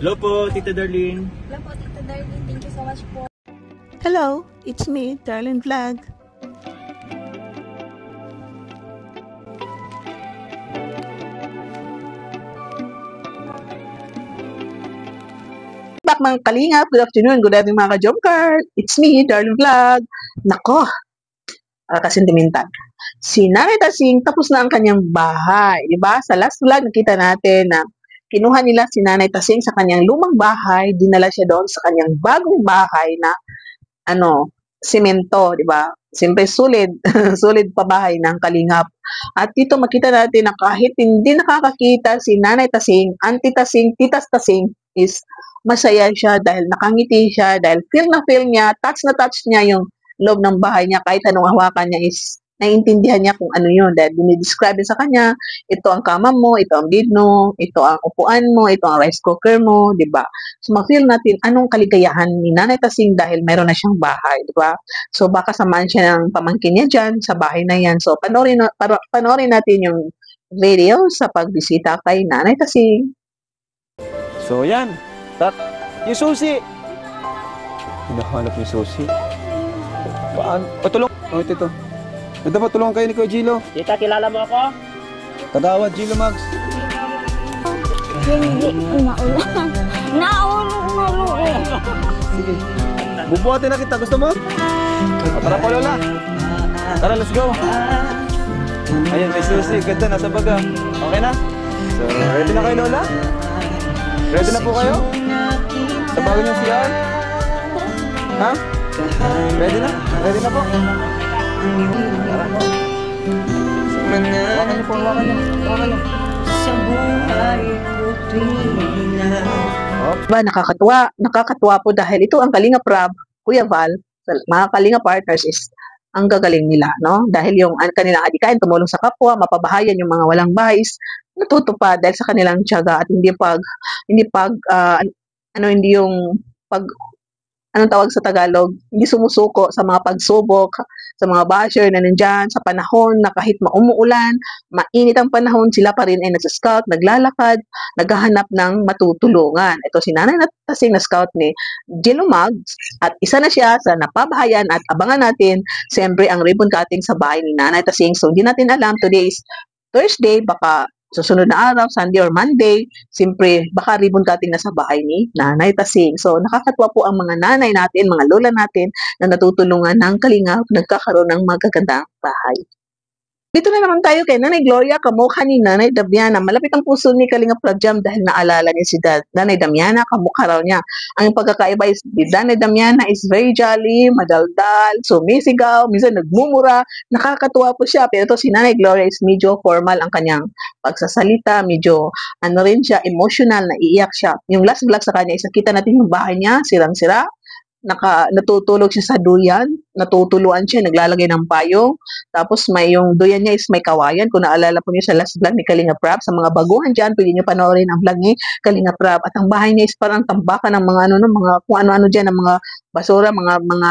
Hello po, Tita Darlene. Hello po, Tita Darlene. Thank you so much po. Hello, it's me, Darlene Vlog. Back mga kalingap, good afternoon, good evening mga ka-Jomcar. It's me, Darlene Vlog. Nako, kasentimental. Si Nanay Tasing tapos na ang kanyang bahay. Diba? Sa last vlog, nakita natin na kinuha nila si Nanay Tasing sa kanyang lumang bahay, dinala siya doon sa kanyang bagong bahay na semento, di ba? Siyempre sulit, sulit pa bahay ng Kalingap. At dito makita natin na kahit hindi nakakakita si Nanay Tasing, Auntie Tasing, Titas Tasing is masaya siya dahil nakangiti siya, dahil feel na feel niya, touch na touch niya yung loob ng bahay niya, kahit anong hawakan niya is naiintindihan niya kung ano yun, dahil dinidescribe sa kanya, ito ang kama mo, ito ang bed mo, ito ang upuan mo, ito ang rice cooker mo, di ba? So, ma-feel natin anong kaligayahan ni Nanay Tasing dahil meron na siyang bahay, di ba? So, baka samahan siya ng pamangkin niya dyan, sa bahay na yan. So, panoorin natin yung video sa pagbisita kay Nanay Tasing. So, yan. Yung susi. Hinahanap yung susi. Paan? Patulong. Oh, ito. Ito pa, tulungan kayo ni Kuya Gilo. Tita, kilala mo ako? Katawad, Gilo Max. Hindi, naulan. Naulan. Sige. Bubuhatin na kita. Gusto mo? Tara po, Lola. Tara, let's go. Ayan, may susi. Ganda, nasa baga. Okay na? So, ready na kayo, Lola? Ready na po kayo? Sa bago niyong siyan? Ha? Ready na? Ready na po? Tara po. Hawakan niyo po, hawakan niyo. Hawakan niyo. Sa buhay ko diba, nakakatuwa po dahil ito ang Kalingap Rab, Kuya Val, mga Kalingap partners is ang gagaling nila, no? Dahil yung kanilang adikain, tumulong sa kapwa, mapabahayan yung mga walang bahay, natutupad dahil sa kanilang tiyaga at hindi anong tawag sa Tagalog, hindi sumusuko sa mga pagsubok, sa mga basher na nandyan, sa panahon na kahit umuulan, mainit ang panahon, sila pa rin ay nagsa-scout, naglalakad, naghahanap ng matutulungan. Ito si Nanay Tasing na scout ni Gilo Mags, at isa na siya sa napabahayan at abangan natin, siyempre ang ribbon cutting sa bahay ni Nanay Tasing. So hindi natin alam, today is Thursday, baka susunod na araw, Sunday or Monday, siyempre, baka ribbon cutting na sa bahay ni Nanay Tasing. So, nakakatuwa po ang mga nanay natin, mga lola natin, na natutulungan ng Kalingap, nagkakaroon ng magagandang bahay. Dito na naman tayo kay Nanay Gloria, kamukha ni Nanay Damiana. Malapit ang puso ni Kalingap Rajam dahil naalala niya si Nanay Damiana, kamukha raw niya. Ang pagkakaiba is, Nanay Damiana is very jolly, madaldal, sumisigaw, minsan nagmumura, nakakatuwa po siya. Pero ito si Nanay Gloria is medyo formal ang kanyang pagsasalita, medyo rin siya, emotional, naiiyak siya. Yung last vlog sa kanya is nakita natin yung bahay niya, sirang-sira. Natutulog siya sa duyan, natutuluan siya, naglalagay ng payong, tapos yung duyan niya is may kawayan, kung naalala po niyo sa last vlog ni Kalingap Rab, sa mga baguhan dyan, pwede niyo panoorin ang vlog ni Kalingap Rab, at ang bahay niya is parang tambakan ng mga kung ano-ano dyan, ng mga basura, mga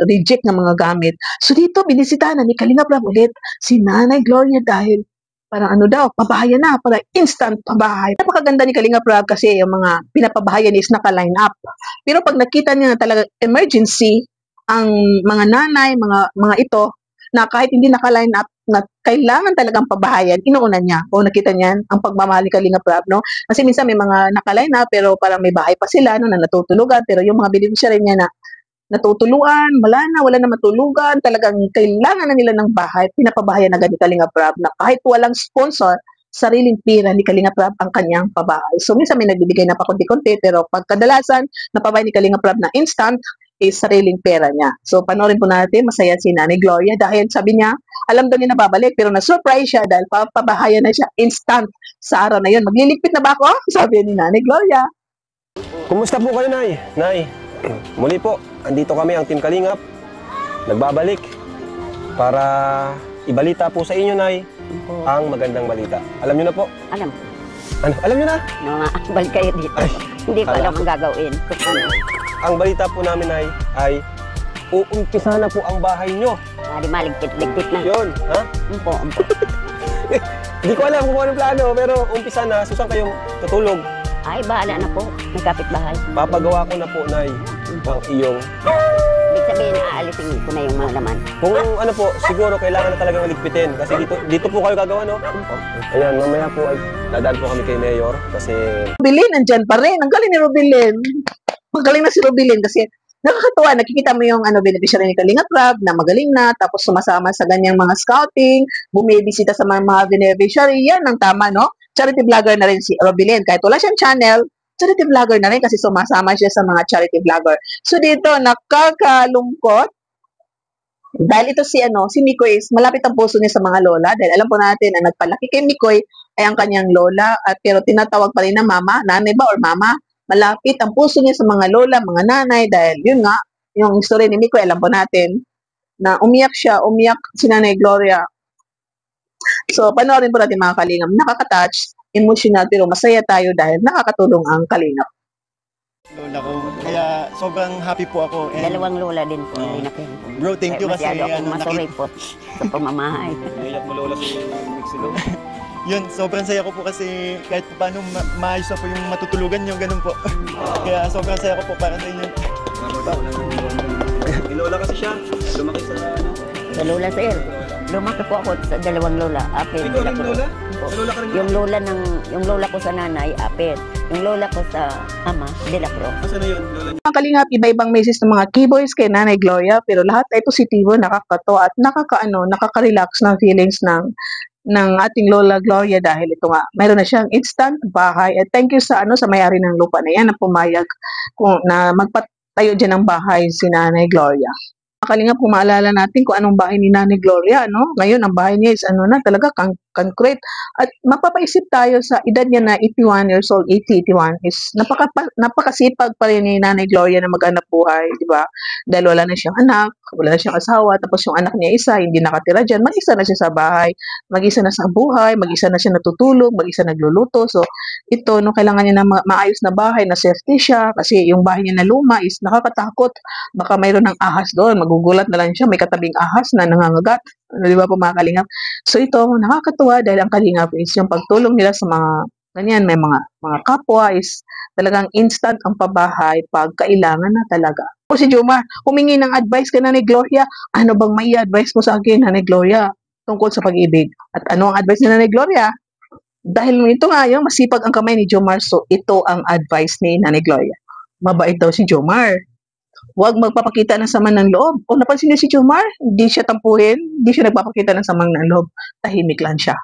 reject na mga gamit. So dito, binisita na ni Kalingap Rab ulit si Nanay Gloria dahil parang pabahayan na, parang instant pabahay. Napakaganda ni Kalingap Rab kasi yung mga pinapabahayan is naka-line up. Pero pag nakita niya na talaga emergency, ang mga nanay, mga ito, na kahit hindi naka-line up, na kailangan talagang pabahayan, inuuna niya. O nakita niyan, ang pagmamahal ni Kalingap Rab, no? Kasi minsan may mga naka-line up, pero parang may bahay pa sila, no, na natutulugan, pero yung mga beneficiary niya na natutuluan, wala na matulugan, talagang kailangan na nila ng bahay, pinapabahayan agad ni Kalingap Rab na kahit walang sponsor, sariling pira ni Kalingap Rab ang kanyang pabahay. So minsan may nagbibigay na pa konti-konti, pero pagkadalasan, napabahay ni Kalingap Rab na instant, is sariling pera niya. So panoorin po natin, masaya si Nanay Gloria dahil sabi niya, alam daw niya na babalik, pero na-surprise siya dahil papabahayan na siya instant sa araw na yun. Magliligpit na ba ako? Sabi ni Nanay Gloria. Kumusta po kayo, Nay? Nay, muli po, andito kami ang Team Kalingap. Nagbabalik para ibalita po sa inyo, Nay, ang magandang balita. Alam niyo na po? Alam. Ano? Alam niyo na? Balik kayo dito. Ay, hindi ko alam ang gagawin. Ang balita po namin, Nay, ay uumpisa na po ang bahay nyo. Maligpit-ligpit na. Yun, ha? Umpo. Hindi ko alam kung anong plano, pero umpisa na. So, saan kayong tutulog? Ay, bahala na po. May kapitbahay. Papagawa ko na po, Nay, ang iyong... Ibig sabihin, aalisin ko na yung mga laman. Kung ano po, siguro kailangan na talagang ligpitin. Kasi dito po kayo gagawa, no? Ayan, mamaya po ay dadaan po kami kay Mayor. Kasi Rubilin, nandyan pa rin. Ang galing ni Rubilin. Magaling na si Rubilin kasi nakakatuwa. Nakikita mo yung beneficiary ni Kalinga Prab na magaling na, tapos sumasama sa ganyang mga scouting, bumibisita sa mga beneficiary. Yan ang tama, no? Charity vlogger na rin si Rubilin. Kahit wala siyang channel, charity vlogger na rin kasi sumasama siya sa mga charity vlogger. So dito, nakakalungkot. Dahil ito si Mikoy is malapit ang puso niya sa mga lola dahil alam po natin na nagpalaki kay Mikoy ay ang kanyang lola at pero tinatawag pa rin na mama, nanay ba or mama? Malapit ang puso niya sa mga lola, mga nanay dahil yun nga, yung story ni Mikoy alam po natin na umiyak si Nanay Gloria. So panoorin po natin mga kalingap, nakaka-touch, emotional pero masaya tayo dahil nakakatulong ang kalingap. Lola ko. Kaya sobrang happy po ako. And, Dalawang lola din po. Hindi na kayo. bro, thank you kasi Masyado akong ano, masuripot sa pamamahay. Naiyak mo lola si Mixilo. yun, sobrang saya ko po kasi kahit paano maayos na po yung matutulugan nyo, ganun po. Kaya sobrang saya ko po para sa inyo. May lola kasi siya. Lumaki sa ano. Sa lola sir. Lumaki po ako sa dalawang lola. Apit. Ikaw rin lola? Sa lola ka rin lola? Yung lola ko sa nanay, apit. Yung lola ko sa ama, De La Cruz. Asan na yun, lola niya? Mga kalingap, iba-ibang message ng mga keyboys kay Nanay Gloria pero lahat ay positibo, nakakatawa at nakaka-relax ng feelings ng ating Lola Gloria dahil ito nga, mayroon na siyang instant bahay at thank you sa may-ari ng lupa na yan na pumayag na magpatayo dyan ng bahay si Nanay Gloria. Kalingap, kung maalala natin kung anong bahay ni Nanay Gloria, no? Ngayon, ang bahay niya is talaga concrete. At mapapaisip tayo sa edad niya na 81 years old, 81 is napakasipag pa rin ni Nanay Gloria na mag-anak buhay, di ba? Dahil wala na siyang anak, wala na siyang asawa, tapos yung anak niya isa, hindi nakatira dyan, mag-isa na siya sa bahay, mag-isa na sa buhay, mag-isa na siya natutulog, mag-isa nagluluto. So, ito, kailangan niya na maayos na bahay, na safety siya, kasi yung bahay niya na luma is nakakatakot. Baka mayroon ng ahas doon, magugulat na lang siya, may katabing ahas na nangangagat. Di ba po mga kalingap? So ito, nakakatuwa dahil ang kalingap is yung pagtulong nila sa mga ganyan, may mga kapwa is talagang instant ang pabahay pag kailangan na talaga. O si Jomar, humingi ng advice ka na ni Gloria, ano bang may advice mo sa akin, Nanay Gloria, tungkol sa pag-ibig? At ano ang advice ni Nanay Gloria? Dahil ito nga, yung masipag ang kamay ni Jomar, so ito ang advice ni Nanay Gloria. Mabait daw si Jomar. Huwag magpapakita ng sama ng loob. O napansin niyo si Jomar, hindi siya tampuhin, hindi siya nagpapakita ng samang ng loob. Tahimik lang siya.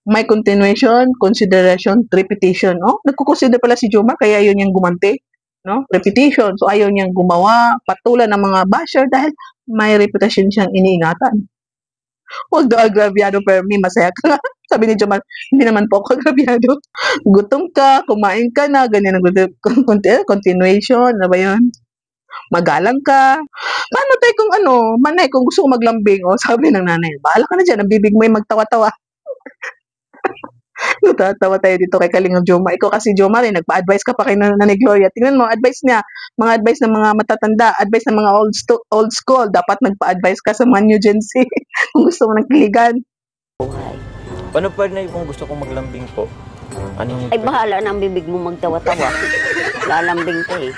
May continuation, consideration, repetition. Oh, nagkukonsider pala si Jomar, kaya yun yung gumanti. No? Repetition. So ayaw niyang gumawa, patulan ng mga basher dahil may reputation siyang iniingatan. Huwag daw agrabyado, pero me, masaya ka. Sabi ni Jomar, hindi naman po ako agrabyado. Gutom ka, kumain ka na, ganyan ang continuation, ano ba yun? Magalang ka. Paano tayo kung manay, kung gusto ko maglambing, sabi ng nanay, bahala ka na dyan, ang bibig mo ay magtawa-tawa. Natatawa tayo dito kay Kalingap Jomar. Ikaw kasi Jomar, nagpa-advise ka pa kay Nanay Gloria. Tingnan mo, advice niya, mga advice ng mga matatanda, advice ng mga old school, dapat nagpa-advise ka sa mga new gen Z kung gusto mo ng kiligan. Buhay. Paano pa na kung gusto kong maglambing po? Anong... Ay, bahala na ang bibig mo magtawa-tawa. Lalambing ka eh.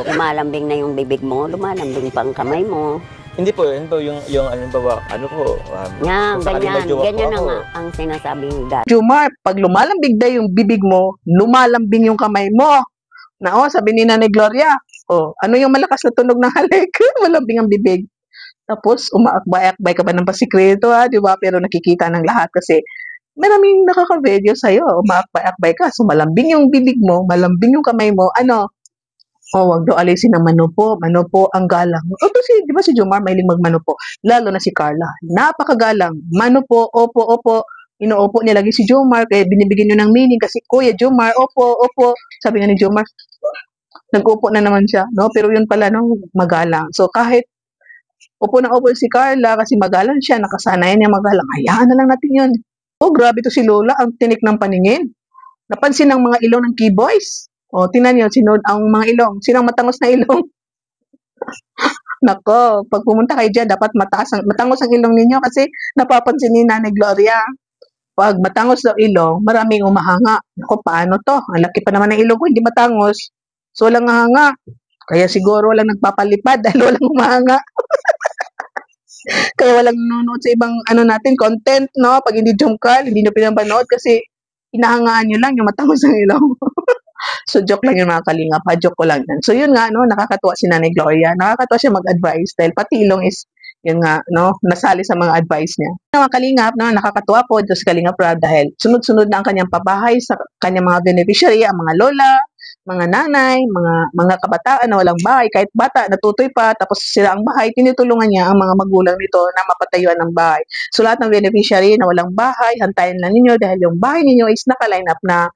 Lumalambing na yung bibig mo, lumalambing pa ang kamay mo. Hindi po, yun po, yung ano ba, ano po, Yan, kung sakaling magjowa po ganyan na ako. nga ang sinasabing dad. Jomar, pag lumalambing daw yung bibig mo, lumalambing yung kamay mo. Sabi ni Nanay Gloria, ano yung malakas na tunog ng halik? Malambing ang bibig. Tapos, umaakbay-akbay ka pa ng pasikreto, di ba? Pero nakikita ng lahat kasi maraming nakaka-video sa'yo. Umaakbay-akbay ka. So, malambing yung bibig mo, malambing yung kamay mo. Wag daw alisin ang manupo. Manupo ang galang. Di ba si Jomar mahiling magmanupo? Lalo na si Carla. Napakagalang. Manupo, opo. Inuupo niya lagi si Jomar. Kaya binibigyan niyo ng meaning kasi, Kuya Jomar, opo. Sabi nga ni Jomar, nag-upo na naman siya. No? Pero yun pala, magalang. So, kahit upo na upo si Carla kasi magalang siya, nakasanayan niya magalang. Hayaan na lang natin yun. Grabe to si Lola, ang tinik ng paningin. Napansin ng mga ilong ng keyboys. Tingnan niyo, sinod ang mga ilong. Sinang matangos na ilong? Nako, pag pumunta kayo dyan, dapat matangos ang ilong ninyo kasi napapansin ni Nanay Gloria. Pag matangos daw ilong, maraming umahanga. Ako, paano to? Ang laki pa naman ng ilong ko, hindi matangos. So, walang hanga. Kaya siguro walang nagpapalipad dahil walang umahanga. Kaya walang nanonood sa ibang natin, content, no? Pag hindi Jomcarl, hindi nyo pinapanood kasi inahangaan nyo lang yung matangos ng ilong. So, joke lang yung mga kalingap. Joke ko lang yan. So, yun nga, no? Nakakatuwa si Nanay Gloria. Nakakatuwa siya mag-advise dahil pati ilong is, yun nga, no? Nasali sa mga advice niya. Mga kalingap, no? Nakakatuwa po Diyos Kalingap Rob dahil sunod-sunod na ang kanyang pabahay sa kanyang mga beneficiary, ang mga lola, mga nanay, mga kabataan na walang bahay, kahit bata, natutoy pa, tapos sila ang bahay, tinutulungan niya ang mga magulang nito na mapatayuan ng bahay. So, lahat ng beneficiary na walang bahay, hantayin lang ninyo dahil yung bahay ninyo is naka-line up na,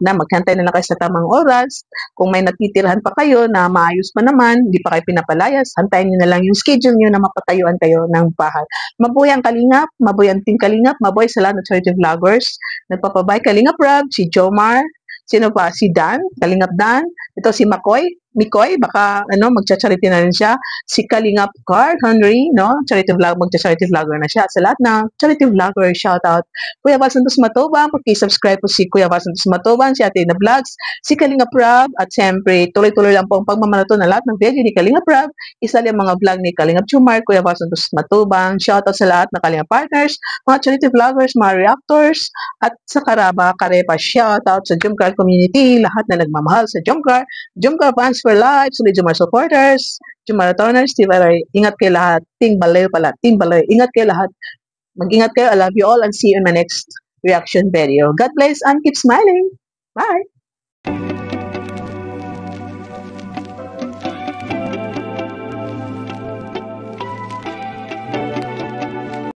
maghantay na lang kayo sa tamang oras. Kung may natitirahan pa kayo na maayos pa naman, hindi pa kayo pinapalayas, hantayin nyo na lang yung schedule nyo na mapatayuan kayo ng bahay. Mabuhay ang Kalingap, mabuhay ang Team Kalingap, mabuhay sa lahat ng charity vloggers. Nagpapabay Kalingap Rob, si Jomar, sino pa? Si Dan, Kalingap Dan. Ito si Mikoy, baka magcha-charity na rin siya. Si Kalingap Carl Henry, no? Magcha-charity vlogger na siya. Sa lahat ng charity vlogger, shout out. Kuya Val Santos Matubang, pag-subscribe po si Kuya Val Santos Matubang, si Ate na Vlogs, si Kalingap Rob, at siyempre, tuloy-tuloy lang po ang pagmamaraton na lahat ng video ni Kalingap Rob. Isa lang mga vlog ni Kalingap Jomar, Kuya Val Santos Matubang. Shout out sa lahat ng Kalingap partners, mga charity vloggers, mga reactors, at sa Karaba, Karepa, shout out sa Jomcar community, lahat na nagmamahal sa Jomcar fans for life, sulit Jomar supporters, Jomaratonners, ingat kayo lahat, Team Baloy, ingat kayo lahat, mag-ingat kayo, I love you all, and see you in my next reaction video. God bless and keep smiling. Bye!